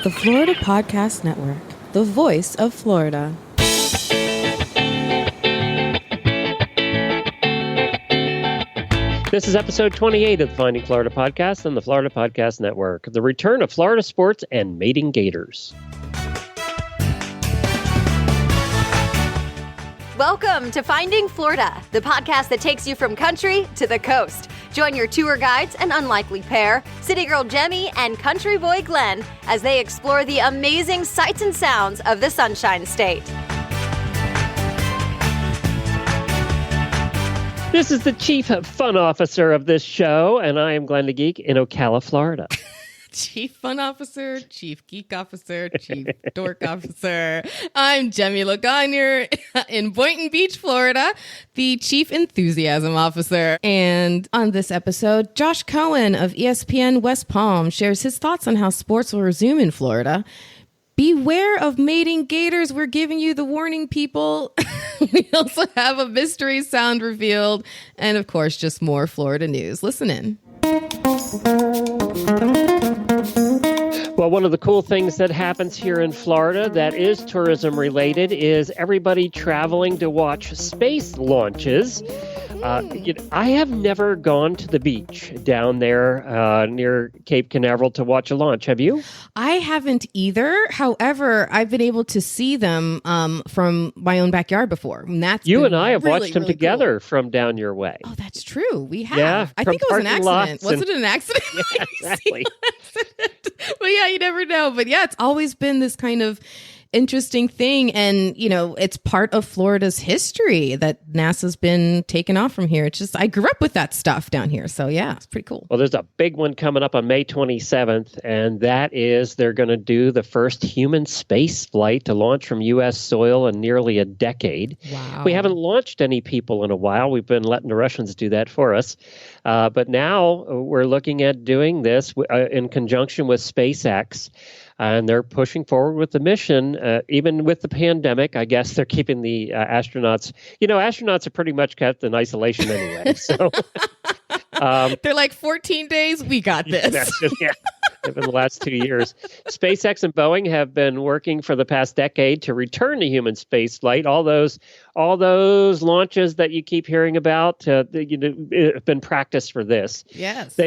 The Florida Podcast Network, the voice of Florida. This is episode 28 of the Finding Florida podcast on the Florida Podcast Network, the return of Florida sports and mating Gators. Welcome to Finding Florida, the podcast that takes you from country to the coast. Join your tour guides, an unlikely pair, city girl Jemmy and country boy Glenn, as they explore the amazing sights and sounds of the Sunshine State. This is the Chief Fun Officer of this show, and I am Glenn the Geek in Ocala, Florida. Chief Fun Officer, Chief Geek Officer, Chief Dork Officer. I'm Jemmy Lagagne in Boynton Beach, Florida, the Chief Enthusiasm Officer. And on this episode, Josh Cohen of ESPN West Palm shares his thoughts on how sports will resume in Florida. Beware of mating gators. We're giving you the warning, people. We also have a mystery sound revealed. And of course, just more Florida news. Listen in. Well, one of the cool things that happens here in Florida that is tourism related is everybody traveling to watch space launches. I have never gone to the beach down there near Cape Canaveral to watch a launch. Have you? I haven't either. However, I've been able to see them from my own backyard before. And that's you and I have really, watched them really together cool. From down your way. Oh, that's true. We have. Yeah, I think it was an accident. Was it an accident? Yeah, exactly. But yeah, you never know. But yeah, it's always been this kind of interesting thing. And, you know, it's part of Florida's history that NASA's been taken off from here. It's just, I grew up with that stuff down here. So yeah, it's pretty cool. Well, there's a big one coming up on May 27th, and that is they're going to do the first human space flight to launch from U.S. soil in nearly a decade. Wow. We haven't launched any people in a while. We've been letting the Russians do that for us. But now we're looking at doing this in conjunction with SpaceX. And they're pushing forward with the mission, even with the pandemic. I guess they're keeping the astronauts. You know, astronauts are pretty much kept in isolation anyway. So they're like 14 days. We got this. Yeah, in the last 2 years. SpaceX and Boeing have been working for the past decade to return to human space flight. All those launches that you keep hearing about, have been practiced for this. Yes.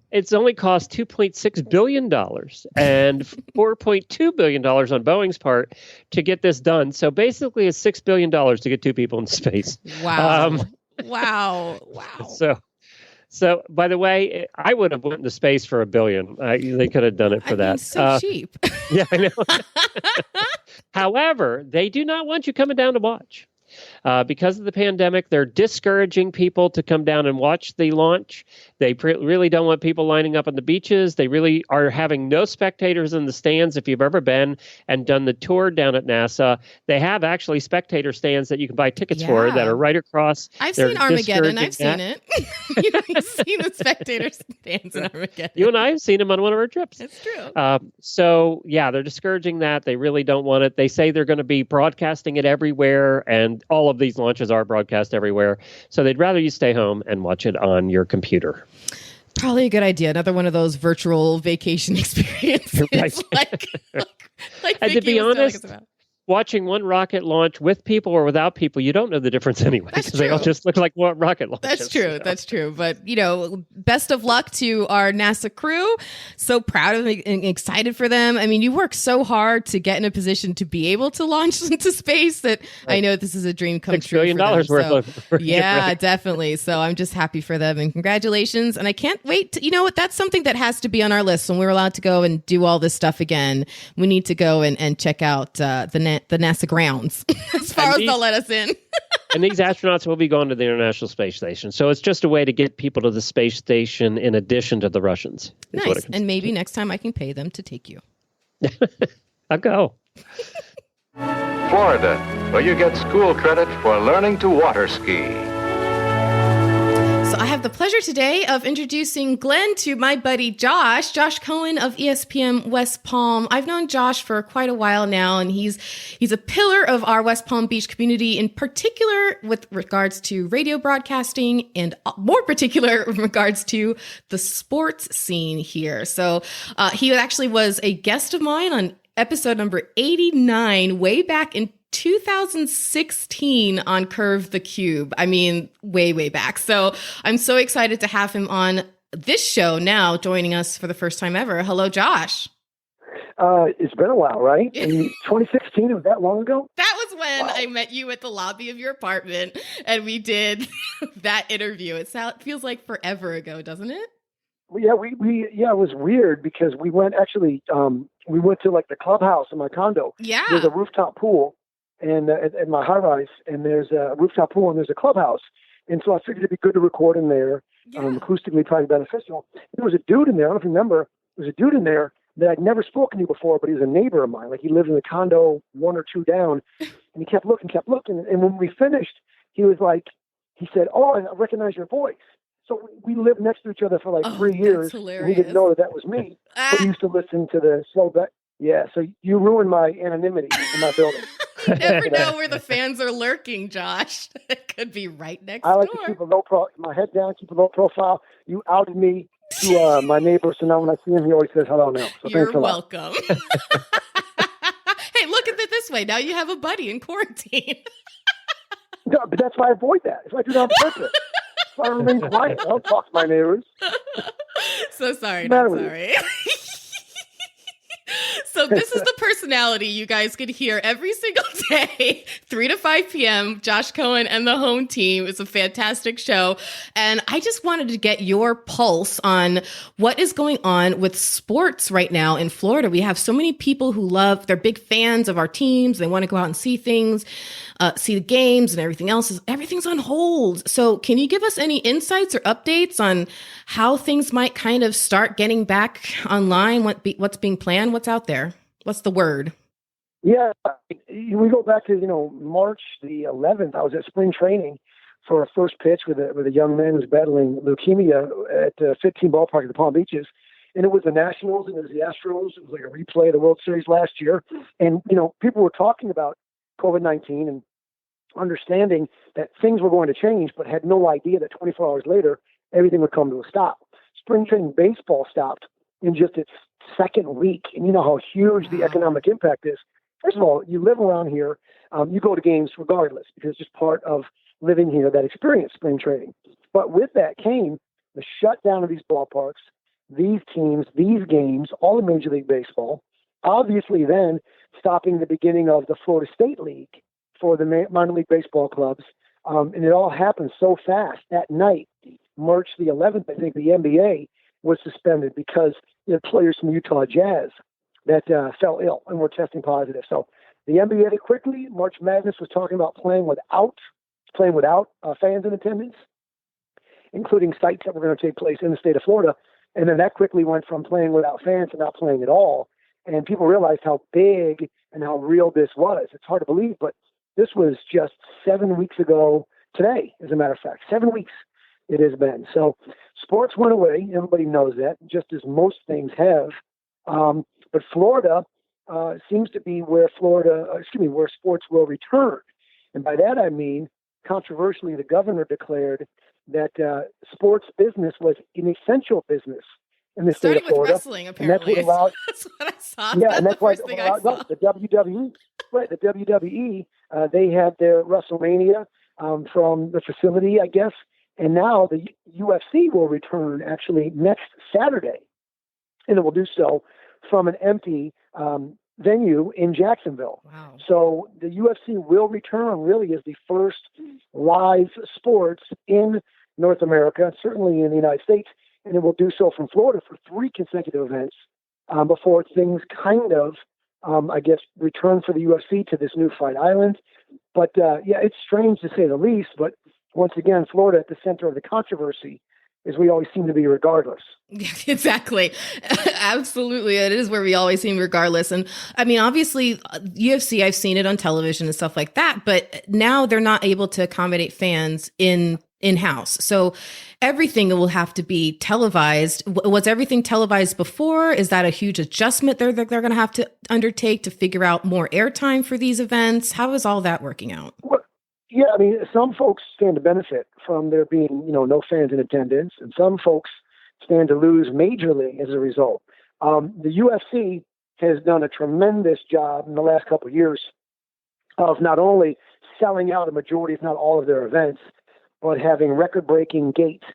It's only cost $2.6 billion and $4.2 billion on Boeing's part to get this done. So basically it's $6 billion to get two people in space. Wow. Wow. So by the way, I would have went into space for $1 billion. They could have done it for that. So cheap. Yeah, I know. However, they do not want you coming down to watch. Because of the pandemic, they're discouraging people to come down and watch the launch. They really don't want people lining up on the beaches. They really are having no spectators in the stands. If you've ever been and done the tour down at NASA, they have actually spectator stands that you can buy tickets for that are right across. I've seen Armageddon. I've seen it. You've seen the spectator stands in Armageddon. You and I have seen them on one of our trips. It's true. So, yeah, they're discouraging that. They really don't want it. They say they're going to be broadcasting it everywhere, and all of these launches are broadcast everywhere. So they'd rather you stay home and watch it on your computer. Probably a good idea. Another one of those virtual vacation experiences. Right. like and to be honest, watching one rocket launch with people or without people, you don't know the difference anyway. That's true. They all just look like rocket launches. That's true. So. That's true. But, best of luck to our NASA crew. So proud of them and excited for them. I mean, you work so hard to get in a position to be able to launch into space that I know this is a dream come true. $6 billion worth of yeah, definitely. So I'm just happy for them and congratulations. And I can't wait to, that's something that has to be on our list when we're allowed to go and do all this stuff again. We need to go and check out the NASA grounds as far as they'll let us in. And these astronauts will be going to the International Space Station. So it's just a way to get people to the space station in addition to the Russians. Nice. And maybe next time I can pay them to take you. I'll go. Florida, where you get school credit for learning to water ski. So I have the pleasure today of introducing Glenn to my buddy Josh Cohen of ESPN West Palm. I've known Josh for quite a while now, and he's a pillar of our West Palm Beach community, in particular with regards to radio broadcasting and more particular in regards to the sports scene here. So he actually was a guest of mine on episode number 89 way back in 2016 on Curve the Cube. I mean, way back. So I'm so excited to have him on this show now, joining us for the first time ever. Hello, Josh. It's been a while, right? In 2016, it was that long ago? That was when I met you at the lobby of your apartment and we did that interview. It feels like forever ago, doesn't it? Well, yeah, it was weird because we went to like the clubhouse in my condo. Yeah. There's a rooftop pool and at my high rise, and there's a rooftop pool and there's a clubhouse. And so I figured it'd be good to record in there, acoustically probably beneficial. There was a dude in there, I don't know if you remember, there was a dude in there that I'd never spoken to before, but he was a neighbor of mine. Like he lived in the condo 1 or 2 down, and he kept looking. And when we finished, he said, "Oh, I recognize your voice." So we lived next to each other for like 3 years. And he didn't know that was me. But he used to listen to the slow back. Yeah, so you ruined my anonymity in my building. You never know where the fans are lurking, Josh. It could be right next door. I like to keep my head down, keep a low profile. You outed me to my neighbor, so now when I see him, he always says hello now. So you're welcome. Hey, look at it this way. Now you have a buddy in quarantine. No, but that's why I avoid that. If I do that on purpose. That's why I remain quiet. I don't talk to my neighbors. So sorry, not sorry. So this is the personality you guys could hear every single day, 3 to 5 p.m. Josh Cohen and the Home Team. It's a fantastic show. And I just wanted to get your pulse on what is going on with sports right now in Florida. We have so many people who they're big fans of our teams. They want to go out and see things, see the games and everything else. Everything's on hold. So can you give us any insights or updates on how things might kind of start getting back online? What's being planned? What's out there? What's the word? Yeah, we go back to, March the 11th. I was at spring training for a first pitch with a young man who's battling leukemia at 15 ballpark at the Palm Beaches. And it was the Nationals and it was the Astros. It was like a replay of the World Series last year. And, people were talking about COVID-19 and understanding that things were going to change, but had no idea that 24 hours later, everything would come to a stop. Spring training baseball stopped in just its second week. And you know how huge the economic impact is. First of all, you live around here, you go to games regardless because it's just part of living here, that experience, spring training. But with that came the shutdown of these ballparks, these teams, these games, all of Major League Baseball, obviously then stopping the beginning of the Florida State League for the minor league baseball clubs. And it all happened so fast. That night, March the 11th, I think the NBA was suspended because players from Utah Jazz that fell ill and were testing positive. So the NBA quickly, March Madness was talking about playing without fans in attendance, including sites that were going to take place in the state of Florida. And then that quickly went from playing without fans to not playing at all. And people realized how big and how real this was. It's hard to believe, but this was just 7 weeks ago today, as a matter of fact. 7 weeks it has been. So sports went away. Everybody knows that, just as most things have. But Florida seems to be where sports will return. And by that I mean, controversially, the governor declared that sports business was an essential business in the state of Florida. Starting with wrestling, apparently. And that's what allowed. That's what I saw. Yeah, and that's why the WWE, right? The WWE, they had their WrestleMania from the facility, I guess, and now the UFC will return actually next Saturday, and it will do so from an empty venue in Jacksonville. Wow. So the UFC will return really as the first live sports in North America, certainly in the United States, and it will do so from Florida for 3 consecutive events before things kind of, return for the UFC to this new Fight Island. But it's strange to say the least, but once again, Florida at the center of the controversy, as we always seem to be regardless. Yeah, exactly. Absolutely. It is where we always seem regardless. And I mean, obviously, UFC, I've seen it on television and stuff like that, but now they're not able to accommodate fans in in-house. So everything will have to be televised. Was everything televised before? Is that a huge adjustment they're going to have to undertake to figure out more airtime for these events? How is all that working out? Well, yeah, I mean, some folks stand to benefit from there being, no fans in attendance, and some folks stand to lose majorly as a result. The UFC has done a tremendous job in the last couple of years of not only selling out a majority, if not all, of their events, but having record-breaking gates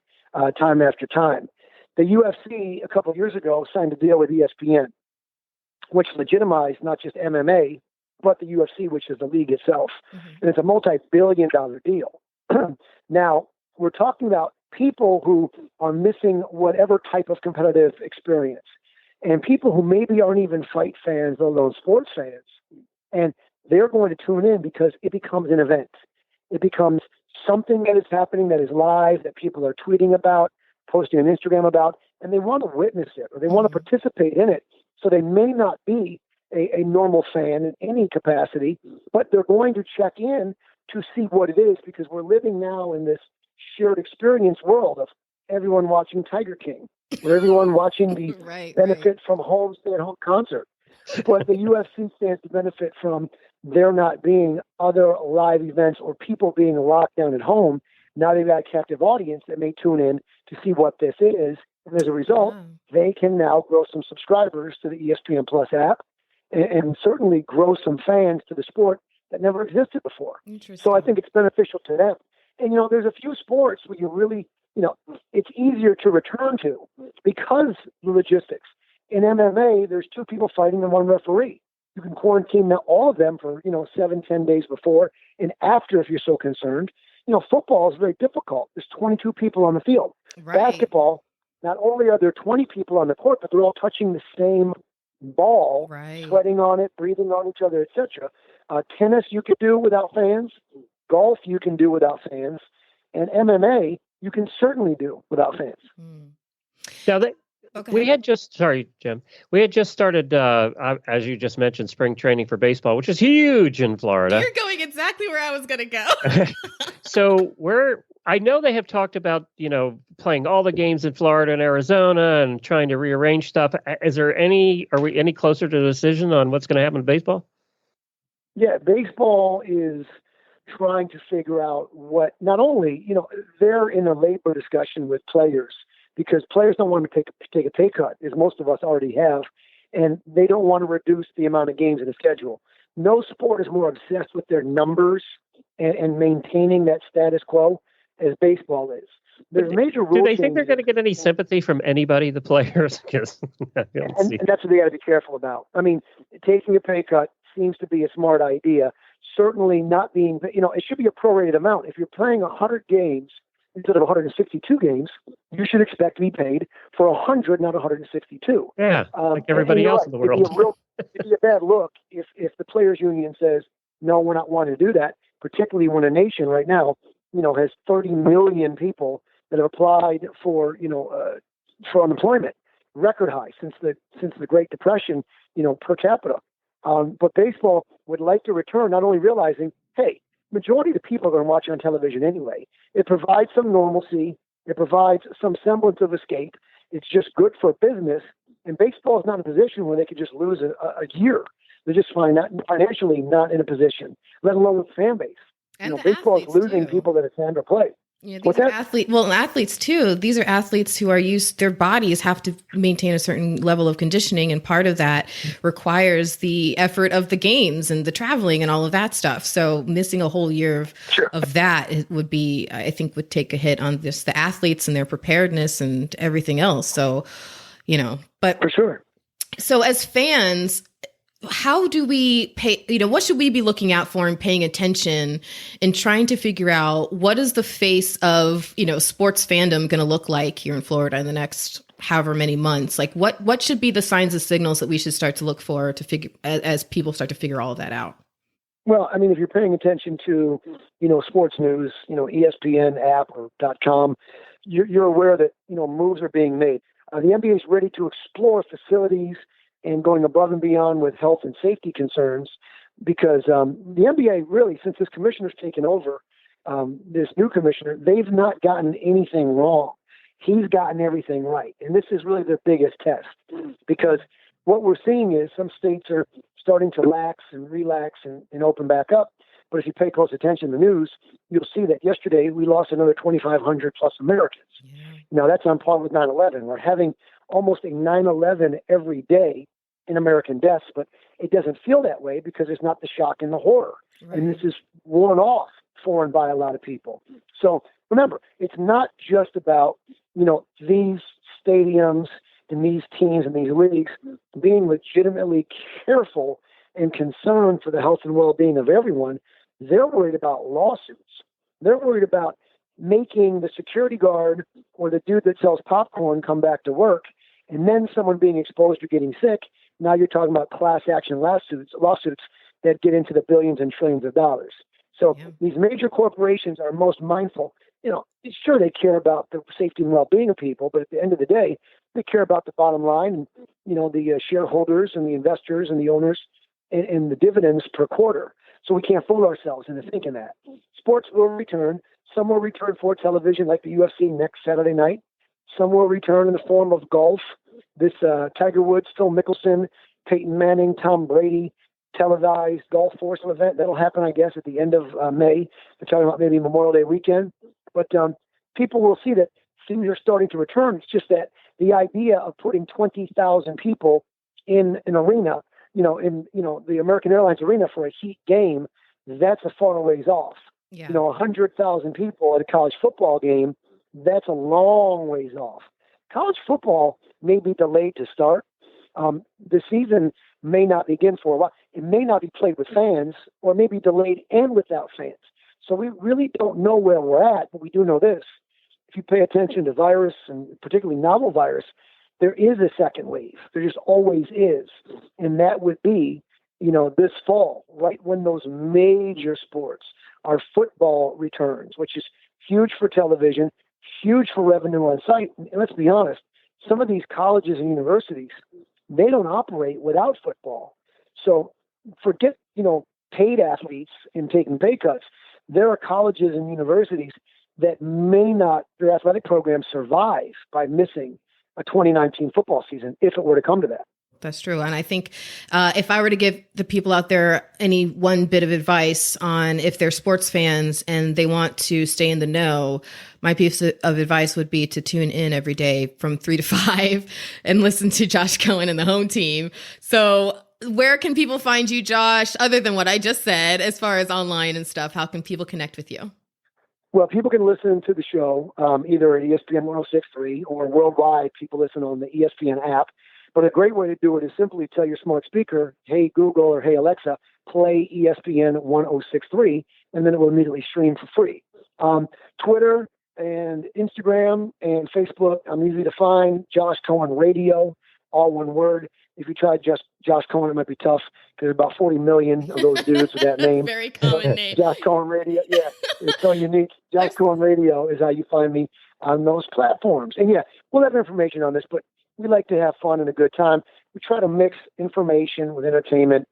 time after time. The UFC a couple of years ago signed a deal with ESPN, which legitimized not just MMA, but the UFC, which is the league itself. Mm-hmm. And it's a multi-billion-dollar deal. Now, we're talking about people who are missing whatever type of competitive experience, and people who maybe aren't even fight fans, let alone sports fans. And they're going to tune in because it becomes an event. It becomes something that is happening that is live, that people are tweeting about, posting on Instagram about, and they want to witness it or they want to participate in it. So they may not be a normal fan in any capacity, but they're going to check in to see what it is, because we're living now in this shared experience world of everyone watching Tiger King or everyone watching the benefit from home stay-at-home concert. But the UFC stands to benefit from there not being other live events or people being locked down at home. Now they've got a captive audience that may tune in to see what this is. And as a result, they can now grow some subscribers to the ESPN Plus app and certainly grow some fans to the sport that never existed before. So I think it's beneficial to them. And, there's a few sports where you really, it's easier to return to because the logistics. In MMA, there's 2 people fighting and 1 referee. You can quarantine now all of them for, 7-10 days before and after if you're so concerned. Football is very difficult. There's 22 people on the field. Right. Basketball, not only are there 20 people on the court, but they're all touching the same ball, sweating on it, breathing on each other, etc. Tennis you can do without fans. Golf you can do without fans. And MMA you can certainly do without fans. Now, we had just, sorry, Jim, we had just started, as you just mentioned, spring training for baseball, which is huge in Florida. You're going exactly where I was going to go. So I know they have talked about, playing all the games in Florida and Arizona and trying to rearrange stuff. Are we any closer to a decision on what's going to happen to baseball? Yeah, baseball is trying to figure out what, not only, they're in a labor discussion with players, because players don't want to take a pay cut, as most of us already have, and they don't want to reduce the amount of games in the schedule. No sport is more obsessed with their numbers and maintaining that status quo as baseball is. There's major rules. Do they think they're going to get any sympathy from anybody, the players? Because and that's what they got to be careful about. I mean, taking a pay cut seems to be a smart idea. Certainly not being, it should be a prorated amount. If you're playing 100 games instead of 162 games, you should expect to be paid for 100, not 162. Yeah, like everybody else in the world. It'd be a bad look if the players' union says, no, we're not wanting to do that, particularly when a nation right now, has 30 million people that have applied for unemployment, record high since the Great Depression, per capita. But baseball would like to return, not only realizing, hey, majority of the people are going to watch on television anyway. It provides some normalcy. It provides some semblance of escape. It's just good for business. And baseball is not in a position where they could just lose a year. They're just financially not in a position, let alone with fan base. And baseball is losing people that attend or play. Yeah, these are athletes too. These are athletes who are their bodies have to maintain a certain level of conditioning. And part of that requires the effort of the games and the traveling and all of that stuff. So missing a whole year of that would take a hit on the athletes and their preparedness and everything else. So, but for sure. So as fans, how do we pay, what should we be looking out for and paying attention and trying to figure out what is the face of, sports fandom going to look like here in Florida in the next however many months? Like what should be the signs and signals that we should start to look for to figure as people start to figure all of that out? Well, I mean, if you're paying attention to, sports news, ESPN app or .com, you're aware that, moves are being made. The NBA is ready to explore facilities and going above and beyond with health and safety concerns, because the NBA really, since this commissioner's taken over, this new commissioner, they've not gotten anything wrong. He's gotten everything right. And this is really the biggest test, because what we're seeing is some states are starting to lax and relax and open back up. But if you pay close attention to the news, you'll see that yesterday we lost another 2,500 plus Americans. Yeah. Now, that's on par with 9/11. We're having almost a 9/11 every day in American deaths, but it doesn't feel that way because it's not the shock and the horror. Right. And this is worn off for and by a lot of people. So remember, it's not just about, these stadiums and these teams and these leagues being legitimately careful and concerned for the health and well-being of everyone. They're worried about lawsuits. They're worried about making the security guard or the dude that sells popcorn come back to work, and then someone being exposed or getting sick. Now you're talking about class action lawsuits that get into the billions and trillions of dollars. So these major corporations are most mindful. Sure, they care about the safety and well-being of people, but at the end of the day, they care about the bottom line and, the shareholders and the investors and the owners and the dividends per quarter. So we can't fool ourselves into thinking that. Sports will return. Some will return for television, like the UFC next Saturday night. Some will return in the form of golf. This Tiger Woods, Phil Mickelson, Peyton Manning, Tom Brady televised golf foursome event. That'll happen, I guess, at the end of May. They're talking about maybe Memorial Day weekend. But people will see that things are starting to return. It's just that the idea of putting 20,000 people in an arena, the American Airlines Arena for a heat game, that's a far ways off. Yeah. 100,000 people at a college football game, that's a long ways off. College football may be delayed to start. The season may not begin for a while. It may not be played with fans, or maybe delayed and without fans. So we really don't know where we're at, but we do know this. If you pay attention to virus, and particularly novel virus, there is a second wave. There just always is. And that would be, this fall, right when those major sports, our football returns, which is huge for television, huge for revenue on site. And let's be honest, some of these colleges and universities, they don't operate without football. So forget, paid athletes and taking pay cuts. There are colleges and universities that may not, their athletic programs survive by missing a 2019 football season if it were to come to that. That's true. And I think if I were to give the people out there any one bit of advice on if they're sports fans and they want to stay in the know, my piece of advice would be to tune in every day from 3 to 5 and listen to Josh Cohen and the home team. So where can people find you, Josh, other than what I just said, as far as online and stuff? How can people connect with you? Well, people can listen to the show either at ESPN 106.3 or worldwide. People listen on the ESPN app. But a great way to do it is simply tell your smart speaker, hey, Google or hey, Alexa, play ESPN 106.3, and then it will immediately stream for free. Twitter and Instagram and Facebook, I'm easy to find. Josh Cohen Radio, all one word. If you try just Josh Cohen, it might be tough because there's about 40 million of those dudes with that name. Very common name. Josh Cohen Radio, yeah, it's so unique. Josh Cohen Radio is how you find me on those platforms. And yeah, we'll have information on this, but we like to have fun and a good time. We try to mix information with entertainment,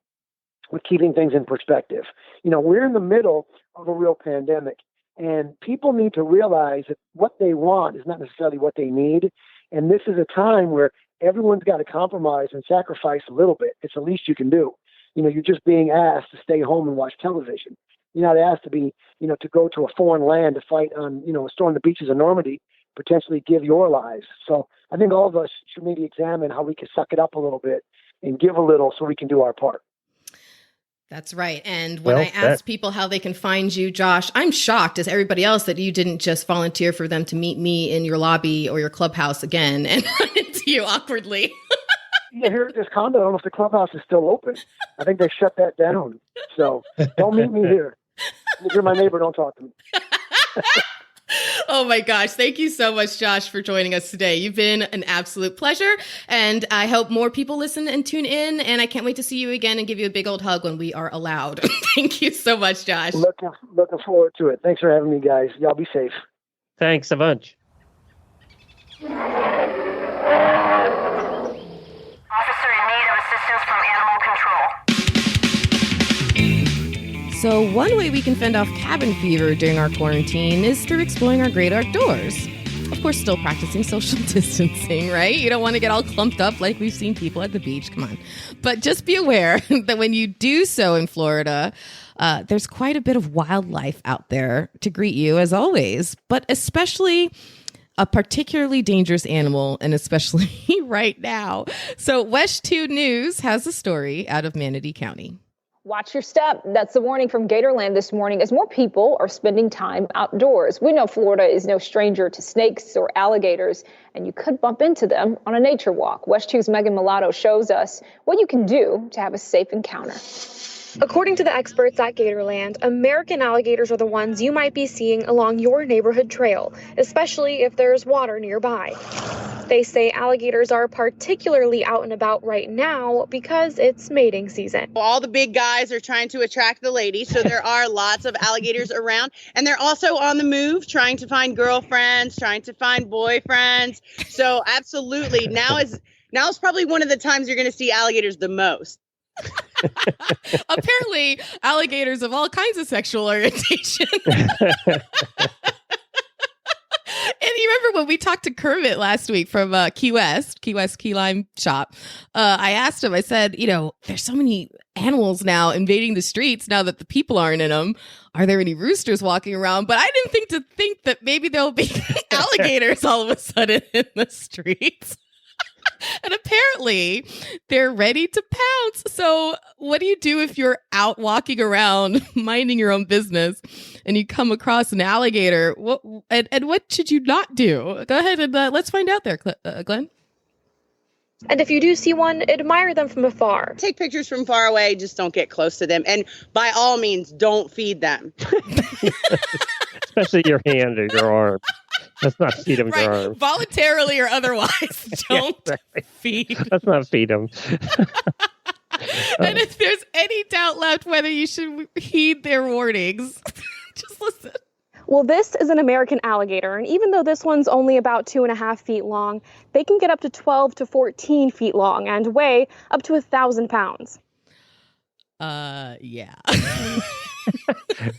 with keeping things in perspective. We're in the middle of a real pandemic, and people need to realize that what they want is not necessarily what they need. And this is a time where everyone's got to compromise and sacrifice a little bit. It's the least you can do. You're just being asked to stay home and watch television. You're not asked to be, to go to a foreign land to fight on, storm the beaches of Normandy, potentially give your lives. So I think all of us should maybe examine how we can suck it up a little bit and give a little so we can do our part. That's right. And when I ask people how they can find you, Josh, I'm shocked as everybody else that you didn't just volunteer for them to meet me in your lobby or your clubhouse again and run into you awkwardly. Yeah, here at this condo, I don't know if the clubhouse is still open. I think they shut that down. So don't meet me here. If you're my neighbor, don't talk to me. Oh my gosh. Thank you so much, Josh, for joining us today. You've been an absolute pleasure. And I hope more people listen and tune in. And I can't wait to see you again and give you a big old hug when we are allowed. Thank you so much, Josh. Looking forward to it. Thanks for having me, guys. Y'all be safe. Thanks a bunch. Officer in need of assistance from animal control. So one way we can fend off cabin fever during our quarantine is through exploring our great outdoors. Of course, still practicing social distancing, right? You don't want to get all clumped up like we've seen people at the beach. Come on. But just be aware that when you do so in Florida, there's quite a bit of wildlife out there to greet you, as always, but especially a particularly dangerous animal, and especially right now. So Wesh 2 News has a story out of Manatee County. Watch your step. That's the warning from Gatorland this morning as more people are spending time outdoors. We know Florida is no stranger to snakes or alligators, and you could bump into them on a nature walk. Wesh 2's Megan Mulatto shows us what you can do to have a safe encounter. According to the experts at Gatorland, American alligators are the ones you might be seeing along your neighborhood trail, especially if there's water nearby. They say alligators are particularly out and about right now because it's mating season. All the big guys are trying to attract the ladies, so there are lots of alligators around, and they're also on the move, trying to find girlfriends, trying to find boyfriends. So absolutely, now is probably one of the times you're going to see alligators the most. Apparently, alligators of all kinds of sexual orientation. And you remember when we talked to Kermit last week from Key West Key Lime Shop, I asked him, I said, there's so many animals now invading the streets now that the people aren't in them. Are there any roosters walking around? But I didn't think that maybe there'll be alligators all of a sudden in the streets. And apparently they're ready to pounce. So what do you do if you're out walking around minding your own business and you come across an alligator? And what should you not do? Go ahead and let's find out there, Glenn. And if you do see one, admire them from afar. Take pictures from far away, just don't get close to them. And by all means, don't feed them. Especially your hand or your arm. Let's not feed them your arm. Voluntarily or otherwise, don't feed. Let's not feed them. And if there's any doubt left whether you should heed their warnings, just listen. Well, this is an American alligator, and even though this one's only about 2.5 feet long, they can get up to 12 to 14 feet long and weigh up to 1,000 pounds. Yeah.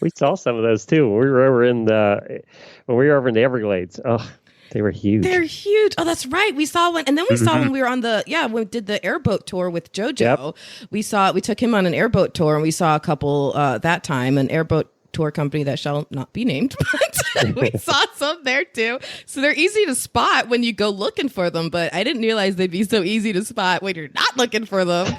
We saw some of those too. We were over in the the Everglades. Oh, they were huge. They're huge. Oh, that's right. We saw one, and then we saw when we were on when we did the airboat tour with JoJo. Yep. We took him on an airboat tour, and we saw a couple that time, an airboat tour company that shall not be named, but we saw some there too. So they're easy to spot when you go looking for them, but I didn't realize they'd be so easy to spot when you're not looking for them.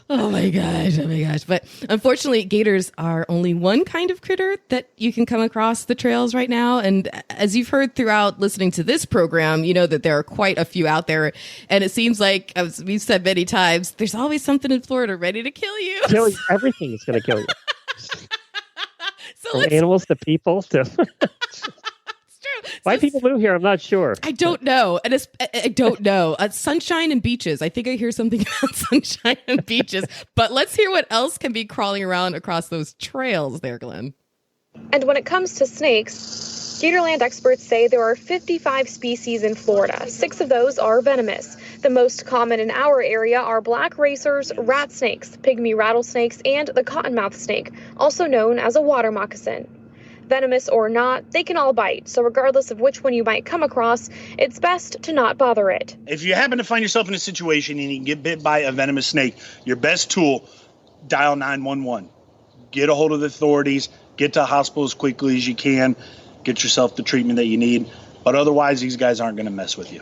Oh my gosh. But unfortunately, gators are only one kind of critter that you can come across the trails right now. And as you've heard throughout listening to this program, you know that there are quite a few out there. And it seems like, as we've said many times, there's always something in Florida ready to kill you. Everything is going to kill you. So From animals to people to it's true. Why people move here, I'm not sure. I don't know. And I don't know. Sunshine and beaches. I think I hear something about sunshine and beaches. But let's hear what else can be crawling around across those trails there, Glenn. And when it comes to snakes, Gatorland experts say there are 55 species in Florida. 6 of those are venomous. The most common in our area are black racers, rat snakes, pygmy rattlesnakes, and the cottonmouth snake, also known as a water moccasin. Venomous or not, they can all bite, so regardless of which one you might come across, it's best to not bother it. If you happen to find yourself in a situation and you get bit by a venomous snake, your best tool, dial 911. Get a hold of the authorities, get to a hospital as quickly as you can, get yourself the treatment that you need. But otherwise, these guys aren't going to mess with you.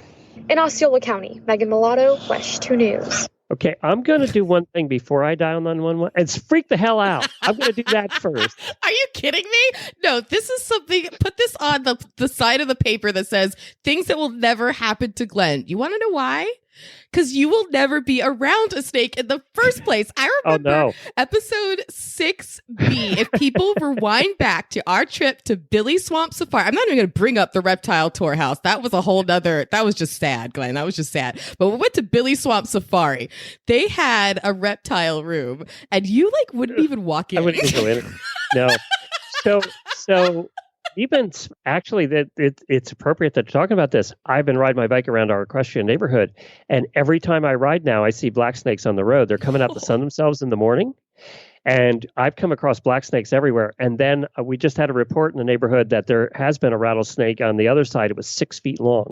In Osceola County, Megan Mulatto, Wesh 2 News. Okay, I'm going to do one thing before I dial 911. It's freak the hell out. I'm going to do that first. Are you kidding me? No, this is something, put this on the side of the paper that says things that will never happen to Glenn. You want to know why? Because you will never be around a snake in the first place. I remember episode 6B. If people rewind back to our trip to Billy Swamp Safari, I'm not even going to bring up the reptile tour house. That was a whole nother, that was just sad, Glenn. That was just sad. But we went to Billy Swamp Safari. They had a reptile room, and you wouldn't even walk in. I wouldn't even go in. No. So even actually that it's appropriate that you're talking about this. I've been riding my bike around our equestrian neighborhood, and every time I ride now, I see black snakes on the road. They're coming out to sun themselves in the morning. And I've come across black snakes everywhere. And then we just had a report in the neighborhood that there has been a rattlesnake on the other side. It was 6 feet long.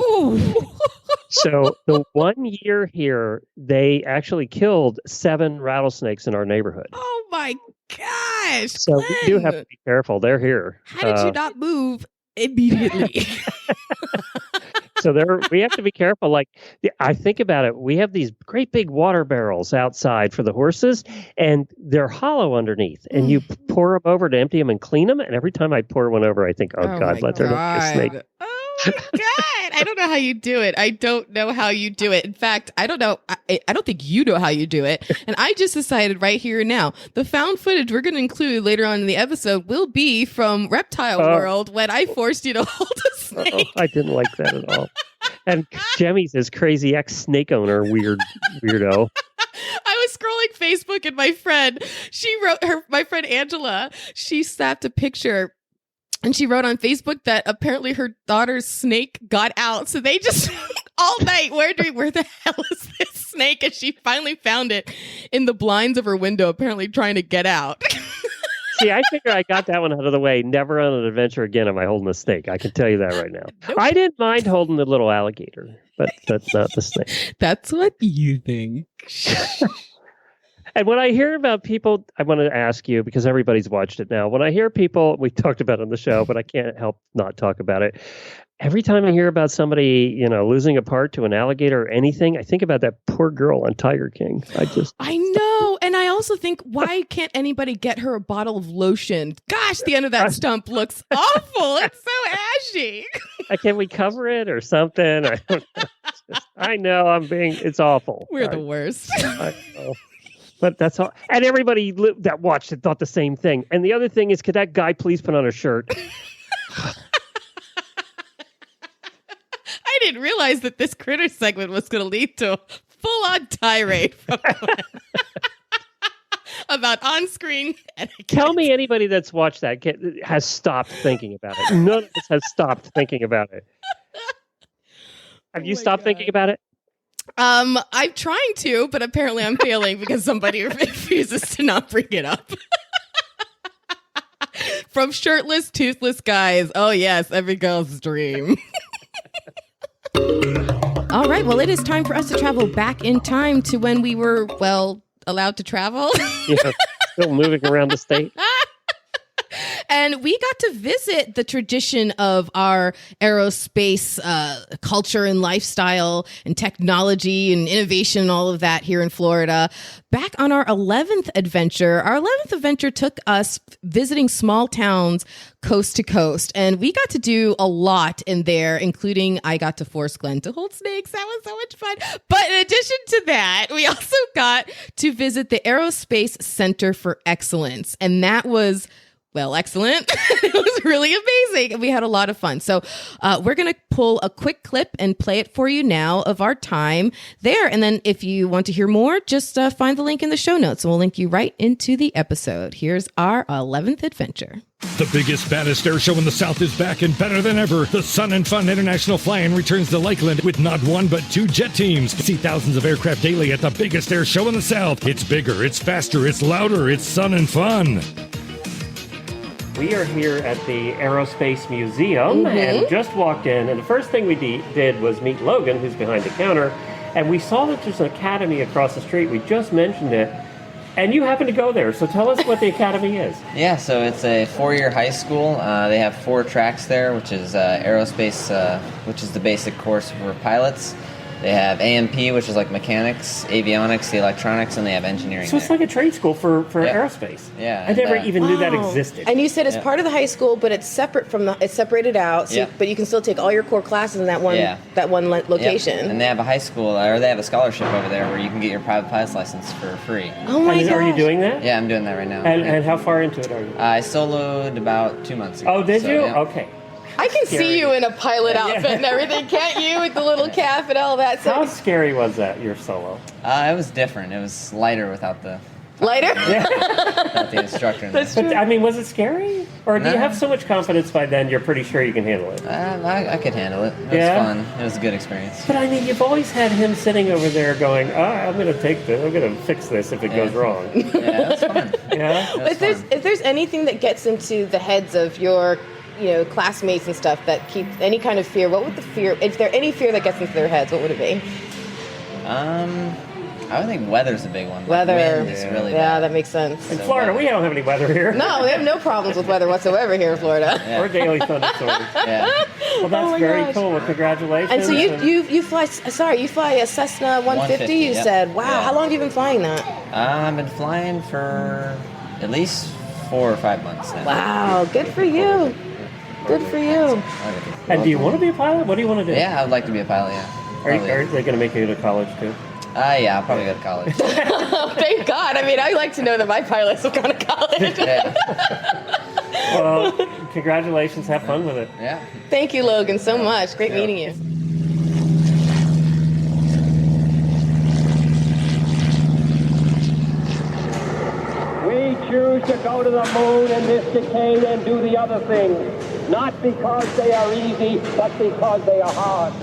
So the 1 year here, they actually killed 7 rattlesnakes in our neighborhood. Oh my gosh! So Glenn, we do have to be careful. They're here. How did you not move immediately? So we have to be careful. Like, I think about it. We have these great big water barrels outside for the horses, and they're hollow underneath. And you pour them over to empty them and clean them. And every time I pour one over, I think, oh God, let there not be a snake. Oh my God. I don't know how you do it. I don't know how you do it. In fact, I don't know. I don't think you know how you do it. And I just decided right here and now, the found footage we're going to include later on in the episode will be from Reptile World when I forced you to hold a snake. I didn't like that at all. And Jemmy's this crazy ex-snake owner, weirdo. I was scrolling Facebook and my friend, my friend Angela, she snapped a picture and she wrote on Facebook that apparently her daughter's snake got out. So they just all night wondering where the hell is this snake? And she finally found it in the blinds of her window, apparently trying to get out. See, I figure I got that one out of the way. Never on an adventure again am I holding a snake. I can tell you that right now. Nope. I didn't mind holding the little alligator, but that's not the snake. That's what you think. And when I hear about people, I want to ask you, because everybody's watched it now. When I hear people, we talked about it on the show, but I can't help not talk about it. Every time I hear about somebody, losing a part to an alligator or anything, I think about that poor girl on Tiger King. I know. And I also think, why can't anybody get her a bottle of lotion? Gosh, the end of that stump looks awful. It's so ashy. Can we cover it or something? I don't know. I know it's awful. We're the worst. I know. But that's all. And everybody that watched it thought the same thing. And the other thing is, could that guy please put on a shirt? I didn't realize that this critter segment was going to lead to a full-on tirade from about on-screen etiquette. Tell me anybody that's watched that has stopped thinking about it. None of us has stopped thinking about it. Have you stopped thinking about it? I'm trying to, but apparently I'm failing because somebody refuses to not bring it up. From shirtless, toothless guys. Oh, yes, every girl's dream. All right, well, it is time for us to travel back in time to when we were, allowed to travel. Yeah, still moving around the state. And we got to visit the tradition of our aerospace culture and lifestyle and technology and innovation and all of that here in Florida. Back on our 11th adventure, took us visiting small towns coast to coast. And we got to do a lot in there, including I got to force Glenn to hold snakes. That was so much fun. But in addition to that, we also got to visit the Aerospace Center for Excellence. And that was excellent. It was really amazing. We had a lot of fun. So we're going to pull a quick clip and play it for you now of our time there. And then if you want to hear more, just find the link in the show notes and we'll link you right into the episode. Here's our 11th adventure. The biggest, baddest air show in the South is back and better than ever. The Sun and Fun International Fly-In returns to Lakeland with not one but 2 jet teams. See thousands of aircraft daily at the biggest air show in the South. It's bigger, it's faster, it's louder, it's sun and fun. We are here at the Aerospace Museum and just walked in. And the first thing we did was meet Logan, who's behind the counter. And we saw that there's an academy across the street. We just mentioned it. And you happen to go there. So tell us what the academy is. Yeah, so it's a 4-year high school. They have 4 tracks there, which is aerospace, which is the basic course for pilots. They have AMP, which is like mechanics, avionics, the electronics, and they have engineering. So it's like a trade school for aerospace. Yeah. I never even knew that existed. And you said it's part of the high school, but it's separate it's separated out. So but you can still take all your core classes in that one location. Yep. And they have a high school, or they have a scholarship over there where you can get your private pilot's license for free. Oh my gosh. Are you doing that? Yeah, I'm doing that right now. And how far into it are you? I soloed about 2 months ago. Oh, did you? Yeah. Okay. I can see you in a pilot outfit and everything, can't you? With the little calf and all that. So how scary was that, your solo? It was different. It was lighter without the... Lighter? Without the instructor. But, I mean, was it scary? Or do you have so much confidence by then you're pretty sure you can handle it? I could handle it. It was fun. It was a good experience. But I mean, you've always had him sitting over there going, I'm going to take this. I'm going to fix this if it goes wrong. Yeah, it was fun. Yeah. If there's anything that gets into the heads of your classmates and stuff that keep any kind of fear, what would the fear? If there any fear that gets into their heads, what would it be? I would think weather's a big one. Weather. Wind is really bad. That makes sense. In Florida, we don't have any weather here. No, we have no problems with weather whatsoever here in Florida. Or daily thunderstorms. Yeah. Well, that's very gosh. cool. Well, congratulations. And so you fly a Cessna 150, you yep. said. Wow, Yeah. how long have you been flying that? I've been flying for at least 4 or 5 months now. Wow, good for you. Good for you. And do you want to be a pilot? What do you want to do? Yeah, I would like to be a pilot, yeah. Are they going to make you go to college, too? Yeah, I'll probably go to college. Thank God. I mean, I like to know that my pilots have gone to college. Yeah. Well, congratulations. Have fun with it. Yeah. Thank you, Logan, so much. Great meeting you. We choose to go to the moon in this decade and do the other things, not because they are easy, but because they are hard.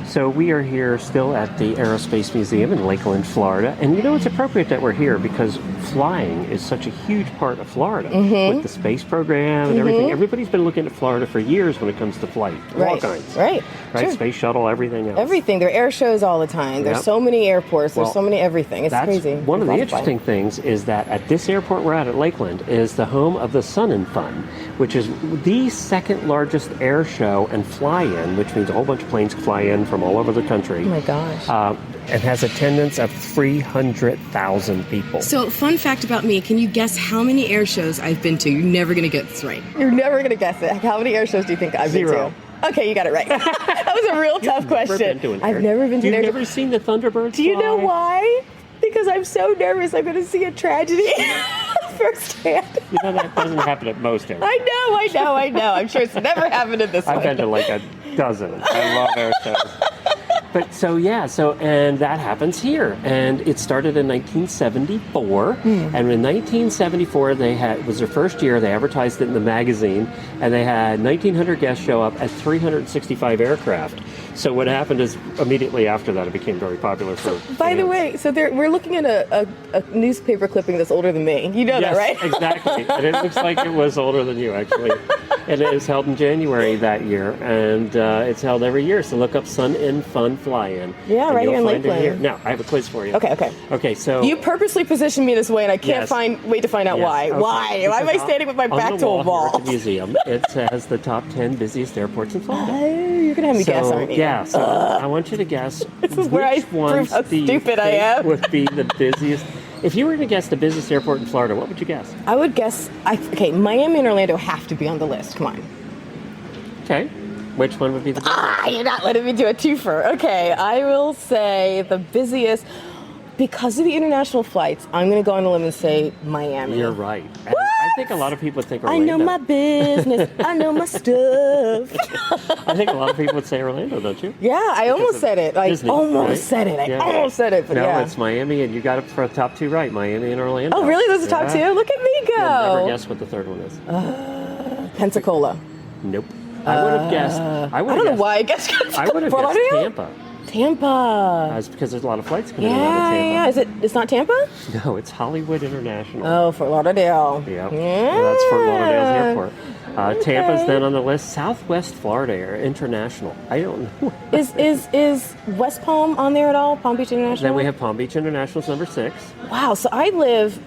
So we are here still at the Aerospace Museum in Lakeland, Florida. And it's appropriate that we're here because flying is such a huge part of Florida with the space program and everything. Everybody's been looking at Florida for years when it comes to flight. Right. All kinds. Right. Sure. Space shuttle, everything else. Everything. There are air shows all the time. There's so many airports. There's so many everything. It's crazy. One of the interesting things is that at this airport we're at Lakeland is the home of the Sun and Fun, which is the second largest air show and fly-in, which means a whole bunch of planes fly in from all over the country. Oh my gosh. It has attendance of 300,000 people. So, fun fact about me, can you guess how many air shows I've been to? You're never going to get this right. You're never going to guess it. How many air shows do you think I've been Zero. to? Okay, you got it right. That was a real tough question. I've never been to an air show. You've never seen the Thunderbirds Do you fly? know why? Because I'm so nervous I'm going to see a tragedy firsthand. That doesn't happen at most air shows. I know. I'm sure it's never happened at this one. I've been to like a dozen. I love air shows. But and that happens here. And it started in 1974. And in 1974, it was their first year. They advertised it in the magazine. And they had 1,900 guests show up at 365 aircraft. So what happened is immediately after that, it became very popular for By the way, we're looking at a newspaper clipping that's older than me. You know that, right? Exactly. And it looks like it was older than you, actually. And it was held in January that year. And it's held every year. So look up Sun and Fun Fly-In. Yeah, right here in Lakeland. Now, I have a quiz for you. Okay, so... You purposely positioned me this way, and I can't wait to find out why. Okay. Why? Why am I standing with my back to a wall? Here at the museum, it has the top 10 busiest airports in Florida. You're going to have me guess, aren't you? Yeah, so I want you to guess this is where I prove how stupid I am. Would be the busiest. If you were to guess the busiest airport in Florida, what would you guess? I would guess, Miami and Orlando have to be on the list. Come on. Okay. Which one would be the busiest? You're not letting me do a twofer. Okay, I will say the busiest. Because of the international flights, I'm going to go on a limb and say Miami. You're right. And I think a lot of people would think Orlando. I know my business. I know my stuff. I think a lot of people would say Orlando, don't you? Yeah, I almost said it. Disney, almost said it. I almost said it. But no, it's Miami, and you got it for the top two right. Miami and Orlando. Oh, really? Those are top two? Look at me go. You'll never guess what the third one is. Pensacola. Nope. I would have guessed. I don't know why I guessed. I would have guessed Tampa. Tampa. It's because there's a lot of flights coming in out of Tampa. It's not Tampa? No, it's Hollywood International. Oh, Fort Lauderdale. Yep. Yeah. That's Fort Lauderdale's airport. Tampa's then on the list. Southwest Florida International. I don't know. Is West Palm on there at all? Palm Beach International? Then we have Palm Beach International's number 6. Wow. So I live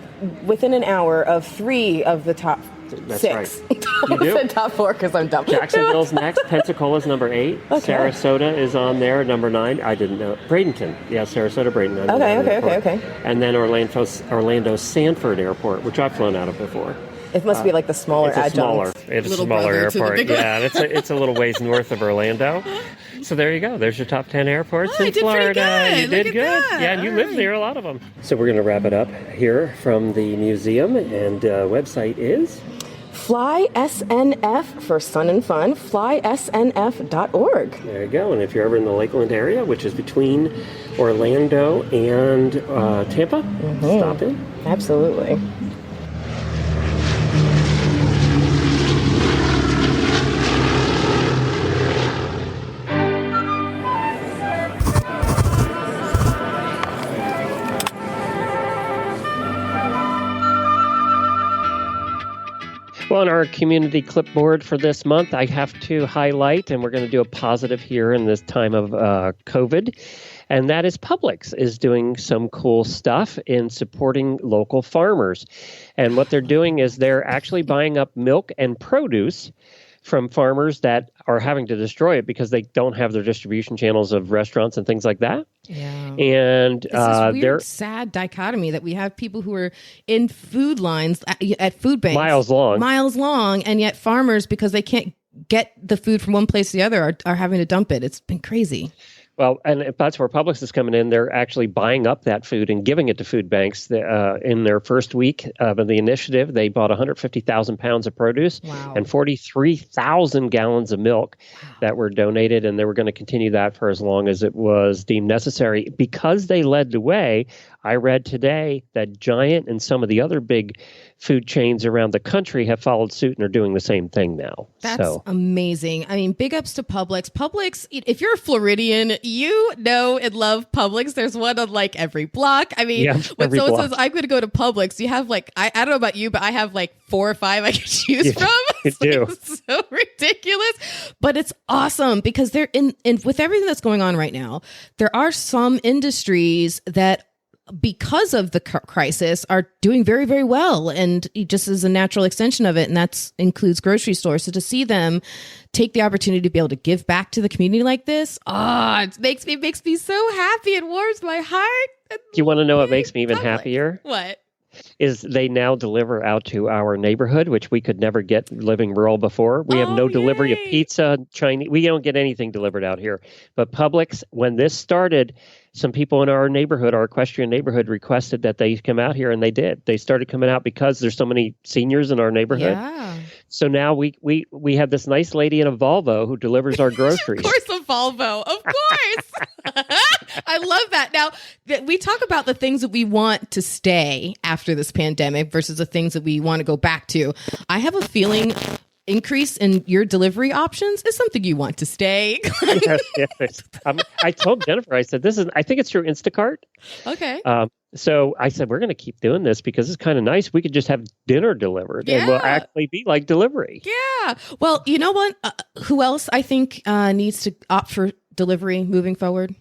within an hour of 3 of the top That's 6. Right. You do. I said top 4 because I'm dumb. Jacksonville's next. Pensacola's number 8. Okay. Sarasota is on there, number 9. I didn't know. Bradenton. Yeah, Sarasota, Bradenton. Okay. And then Orlando Sanford Airport, which I've flown out of before. It must be like the smaller adjunct. It's a smaller airport. Yeah, it's a little ways north of Orlando. So there you go. There's your top 10 airports in Florida. You did good. Yeah, and you live near a lot of them. So we're going to wrap it up here from the museum, and website is Fly SNF for Sun and Fun, flysnf.org. There you go. And if you're ever in the Lakeland area, which is between Orlando and Tampa, stop in. Absolutely. Well, on our community clipboard for this month, I have to highlight, and we're going to do a positive here in this time of COVID, and that is Publix is doing some cool stuff in supporting local farmers. And what they're doing is they're actually buying up milk and produce from farmers that are having to destroy it because they don't have their distribution channels of restaurants and things like that. Yeah. And it's this weird, sad dichotomy that we have people who are in food lines at food banks. Miles long. And yet farmers, because they can't get the food from one place to the other, are having to dump it. It's been crazy. Well, and if that's where Publix is coming in, they're actually buying up that food and giving it to food banks. In their first week of the initiative, they bought 150,000 pounds of produce and 43,000 gallons of milk that were donated, and they were going to continue that for as long as it was deemed necessary. Because they led the way, I read today that Giant and some of the other big food chains around the country have followed suit and are doing the same thing now. That's amazing. I mean, big ups to Publix. Publix, if you're a Floridian, you know and love Publix. There's one on like every block. I mean, when someone says, I'm going to go to Publix, you have like, I don't know about you, but I have like 4 or 5 I can choose from. You do. It's so ridiculous. But it's awesome because they're in with everything that's going on right now, there are some industries that because of the crisis are doing very, very well. And just as a natural extension of it, and that includes grocery stores. So to see them take the opportunity to be able to give back to the community like this, it makes me so happy. It warms my heart. Do you want to know what makes me even happier? What? Is they now deliver out to our neighborhood, which we could never get living rural before. We have no delivery of pizza, Chinese. We don't get anything delivered out here. But Publix, when this started, some people in our neighborhood, our equestrian neighborhood, requested that they come out here, and they did. They started coming out because there's so many seniors in our neighborhood. Yeah. So now we have this nice lady in a Volvo who delivers our groceries. Of course, a Volvo. Of course. I love that. Now, we talk about the things that we want to stay after this pandemic versus the things that we want to go back to. I have a feeling increase in your delivery options is something you want to stay. Yes. I told Jennifer, I said, I think it's through Instacart. Okay. So I said, we're going to keep doing this because it's kind of nice. We could just have dinner delivered and we'll actually be like delivery. Yeah. Well, you know what? Who else I think needs to opt for delivery moving forward?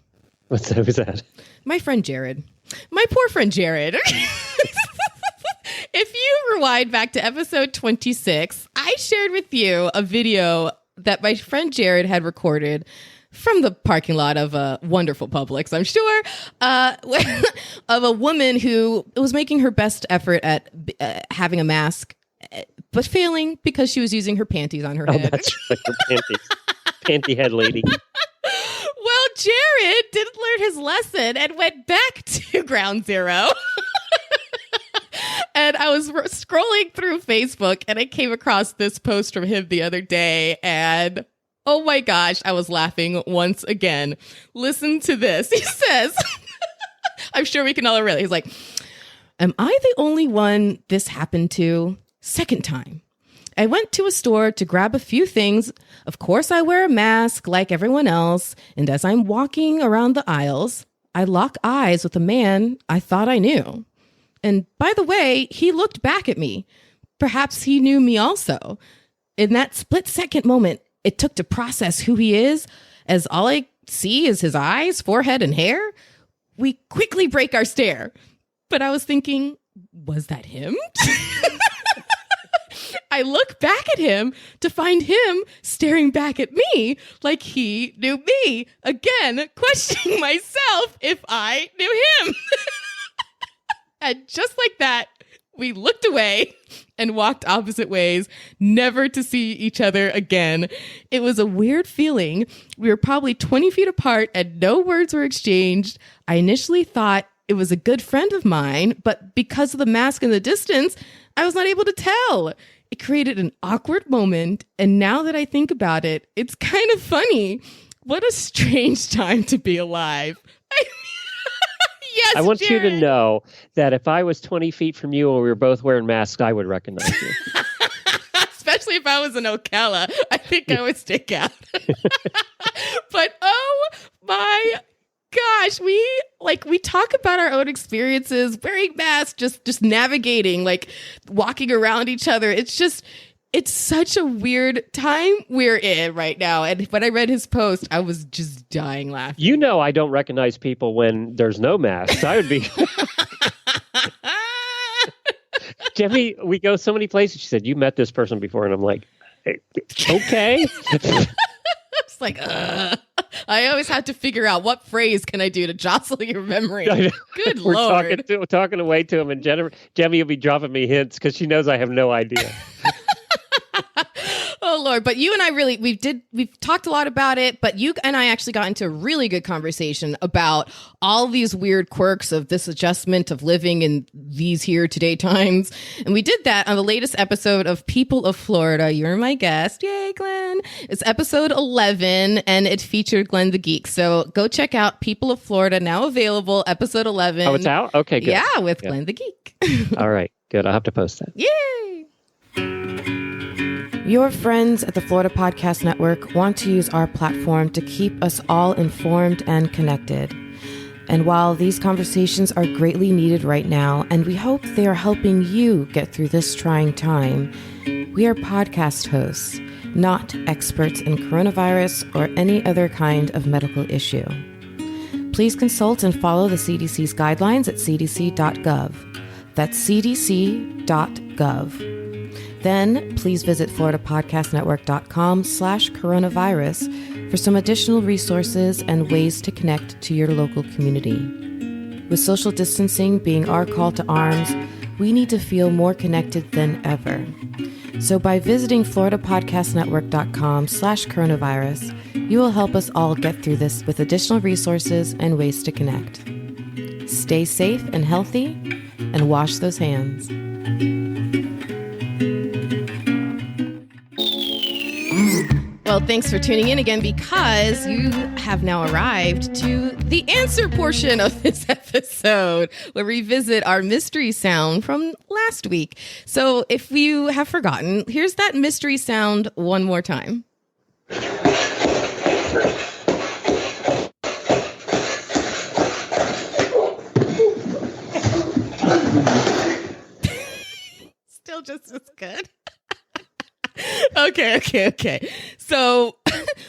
Who's that? My friend Jared. My poor friend Jared. If you rewind back to episode 26, I shared with you a video that my friend Jared had recorded from the parking lot of a wonderful Publix, I'm sure, of a woman who was making her best effort at having a mask, but failing because she was using her panties on her head. Oh, that's right, her panties. Panty head lady. Well, Jared didn't learn his lesson and went back to ground zero. And I was scrolling through Facebook and I came across this post from him the other day. And oh my gosh, I was laughing once again. Listen to this. He says, I'm sure we can all relate. He's like, am I the only one this happened to? Second time. I went to a store to grab a few things. Of course, I wear a mask like everyone else. And as I'm walking around the aisles, I lock eyes with a man I thought I knew. And by the way, he looked back at me. Perhaps he knew me also. In that split-second moment it took to process who he is, as all I see is his eyes, forehead, and hair, we quickly break our stare. But I was thinking, was that him? I look back at him to find him staring back at me like he knew me. Again, questioning myself if I knew him. And just like that, we looked away and walked opposite ways, never to see each other again. It was a weird feeling. We were probably 20 feet apart and no words were exchanged. I initially thought it was a good friend of mine, but because of the mask and the distance, I was not able to tell. It created an awkward moment, and now that I think about it, it's kind of funny. What a strange time to be alive. Yes, I want Jared. you to know that if I was 20 feet from you and we were both wearing masks, I would recognize you. Especially if I was in Ocala, I think I would stick out. But oh my gosh, we talk about our own experiences wearing masks, just navigating, like walking around each other. It's just, It's such a weird time we're in right now. And when I read his post, I was just dying laughing. You know, I don't recognize people when there's no masks. I would be. Jemmy, we go so many places. She said, you met this person before. And I'm like, okay. It's like, I always have to figure out what phrase can I do to jostle your memory. Good We're Lord. talking away to him. And Jemmy will be dropping me hints because she knows I have no idea. Oh Lord. But you and I we've talked a lot about it, but you and I actually got into a really good conversation about all these weird quirks of this adjustment of living in these here today times. And we did that on the latest episode of People of Florida. You're my guest. Yay, Glenn. It's episode 11 and it featured Glenn the Geek. So go check out People of Florida, now available, episode 11. Oh, it's out? Okay, good. Yeah, with Glenn the Geek. All right, good. I'll have to post that. Yay. Your friends at the Florida Podcast Network want to use our platform to keep us all informed and connected. And while these conversations are greatly needed right now, and we hope they are helping you get through this trying time, we are podcast hosts, not experts in coronavirus or any other kind of medical issue. Please consult and follow the CDC's guidelines at cdc.gov. That's cdc.gov. Then please visit floridapodcastnetwork.com/coronavirus for some additional resources and ways to connect to your local community. With social distancing being our call to arms, we need to feel more connected than ever. So by visiting floridapodcastnetwork.com/coronavirus, you will help us all get through this with additional resources and ways to connect. Stay safe and healthy, and wash those hands. Well, thanks for tuning in again, because you have now arrived to the answer portion of this episode, where we visit our mystery sound from last week. So if you have forgotten, here's that mystery sound one more time. Still just as good. Okay. So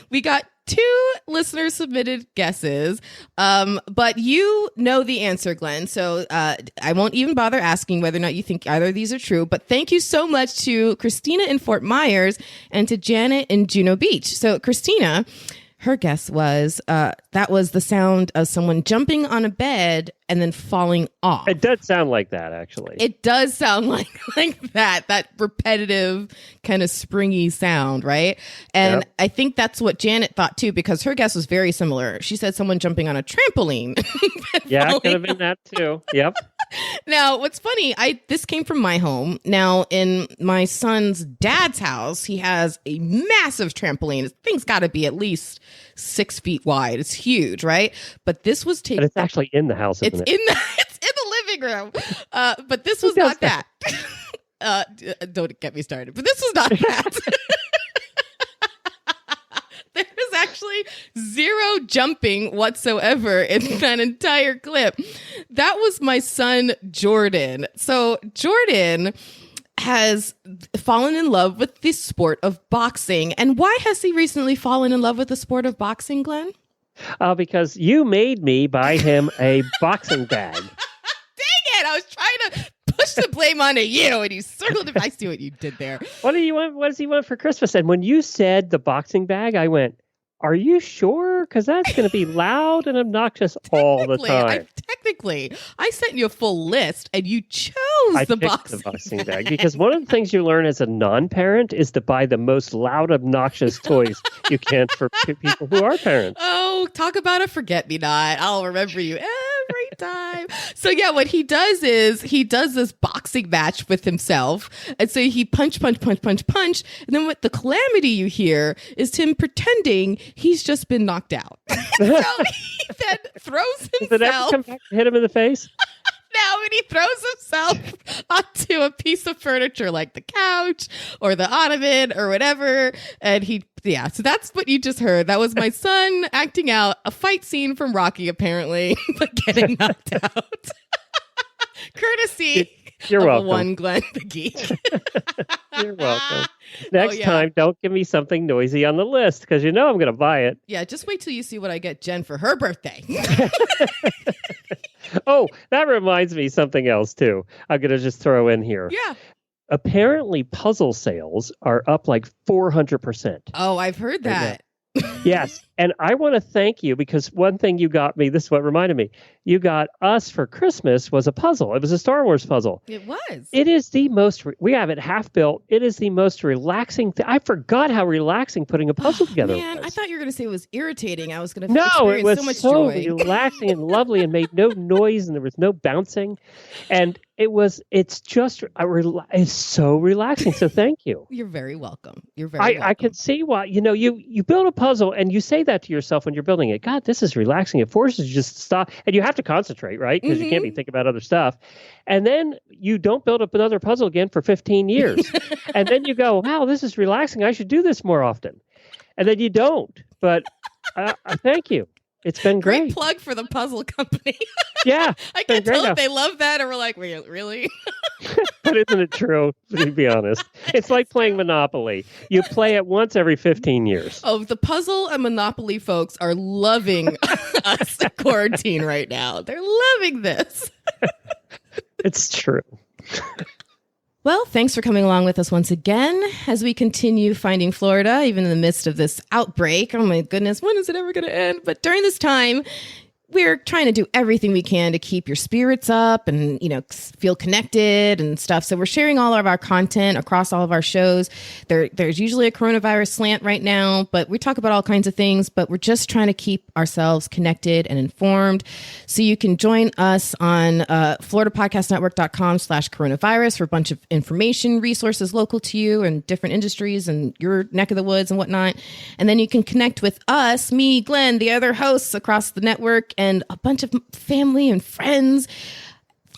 we got 2 listener submitted guesses, but you know the answer, Glenn. So I won't even bother asking whether or not you think either of these are true. But thank you so much to Christina in Fort Myers and to Janet in Juno Beach. So Christina, her guess was that was the sound of someone jumping on a bed and then falling off. It does sound like that, actually. It does sound like that repetitive kind of springy sound, right? And Yep. I think that's what Janet thought too, because her guess was very similar. She said someone jumping on a trampoline. Yeah, it could have been that too. Yep. Now, what's funny, this came from my home. Now, in my son's dad's house, he has a massive trampoline. This thing's got to be at least 6 feet wide. It's huge, right? But this was taken. But it's actually in the house, isn't it? It's in the living room. But this was not that. Don't get me started. But this was not that. There was actually zero jumping whatsoever in that entire clip. That was my son, Jordan. So Jordan has fallen in love with the sport of boxing. And why has he recently fallen in love with the sport of boxing, Glenn? Because you made me buy him a boxing bag. Dang it! I was trying to push the blame onto you, and you circled it. I see what you did there. What do you want? What does he want for Christmas? And when you said the boxing bag, I went, are you sure? Because that's going to be loud and obnoxious all the time. Technically, I sent you a full list, and you chose the boxing bag. Because one of the things you learn as a non-parent is to buy the most loud, obnoxious toys you can for people who are parents. Oh, talk about a forget-me-not. I'll remember you every time. So yeah, what he does is he does this boxing match with himself. And so he punch. And then what the calamity you hear is him pretending he's just been knocked out. So he then throws himself. Does it ever come back to hit him in the face? Now, when he throws himself onto a piece of furniture like the couch or the ottoman or whatever, and so that's what you just heard. That was my son acting out a fight scene from Rocky, apparently, but getting knocked out. Courtesy You're of welcome. one Glenn the Geek. You're welcome. Next time, don't give me something noisy on the list because you know I'm going to buy it. Yeah, just wait till you see what I get Jen for her birthday. Oh, that reminds me something else too. I'm going to just throw in here. Yeah. Apparently, puzzle sales are up like 400%. Oh, I've heard that. Yes. And I want to thank you because one thing you got me, this is what reminded me. You got us for Christmas was a puzzle. It was a Star Wars puzzle. It was. It is the most, we have it half built. It is the most relaxing thing. I forgot how relaxing putting a puzzle together Man, was. I thought you were going to say it was irritating. I was going to No, it experience was so much so joy. relaxing and lovely and made no noise and there was no bouncing. And it's so relaxing. So thank you. You're very welcome. You're very welcome. I can see why, you build a puzzle and you say that to yourself when you're building it. God, this is relaxing. It forces you just to stop and you have to concentrate, right? Because you can't be thinking about other stuff. And then you don't build up another puzzle again for 15 years. And then you go, wow, this is relaxing. I should do this more often. And then you don't. But thank you. It's been great. Great plug for the puzzle company. Yeah. I can tell if they love that or we're like, really? But isn't it true? To be honest, it's like playing Monopoly. You play it once every 15 years. Oh, the puzzle and Monopoly folks are loving us at quarantine right now. They're loving this. It's true. Well, thanks for coming along with us once again as we continue finding Florida, even in the midst of this outbreak. Oh my goodness, when is it ever going to end? But during this time, we're trying to do everything we can to keep your spirits up and, feel connected and stuff. So we're sharing all of our content across all of our shows. There's usually a coronavirus slant right now, but we talk about all kinds of things, but we're just trying to keep ourselves connected and informed. So you can join us on FloridaPodcastNetwork.com/coronavirus for a bunch of information, resources local to you and different industries and your neck of the woods and whatnot. And then you can connect with us, me, Glenn, the other hosts across the network, and a bunch of family and friends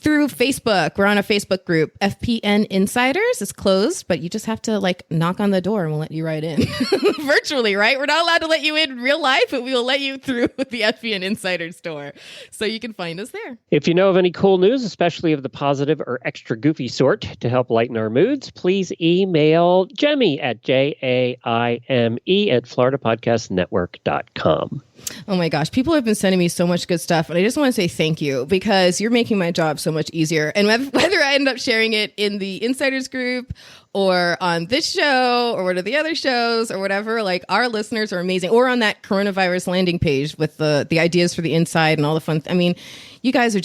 through Facebook. We're on a Facebook group. FPN Insiders is closed, but you just have to knock on the door and we'll let you right in. Virtually, right? We're not allowed to let you in real life, but we will let you through the FPN Insiders store. So you can find us there. If you know of any cool news, especially of the positive or extra goofy sort to help lighten our moods, please email Jemmy at JAIME@FloridaPodcastNetwork.com. Oh my gosh, people have been sending me so much good stuff, and I just want to say thank you because you're making my job so much easier. And whether I end up sharing it in the Insiders group or on this show or one of the other shows or whatever, our listeners are amazing. Or on that coronavirus landing page with the ideas for the inside and all the fun. You guys are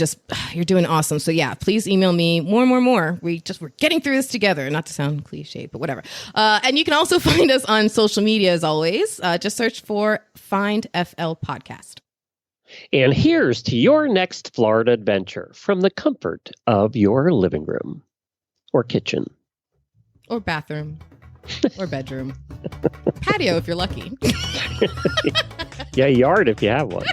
you're doing awesome. So yeah, please email me more. We're getting through this together. Not to sound cliche, but whatever. And you can also find us on social media as always. Just search for Find FL Podcast. And here's to your next Florida adventure from the comfort of your living room or kitchen. Or bathroom. Or bedroom. Patio if you're lucky. Yeah, yard if you have one.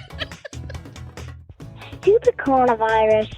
Stupid coronavirus.